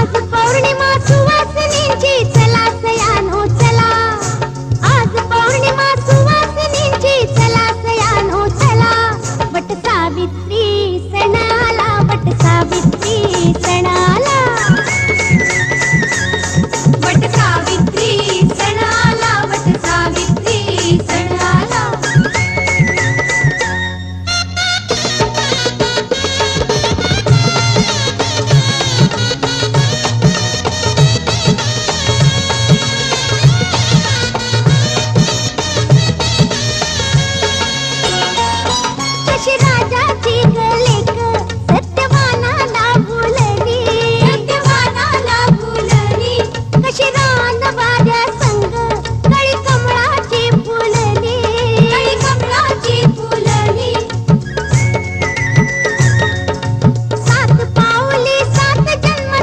आज पौर्णिमा सुवासिनींची, चला सयानो चला. आज पौर्णिमा सुवासिनींची, चला सयानो चला. वट सावित्री सण आला, वट सावित्री सण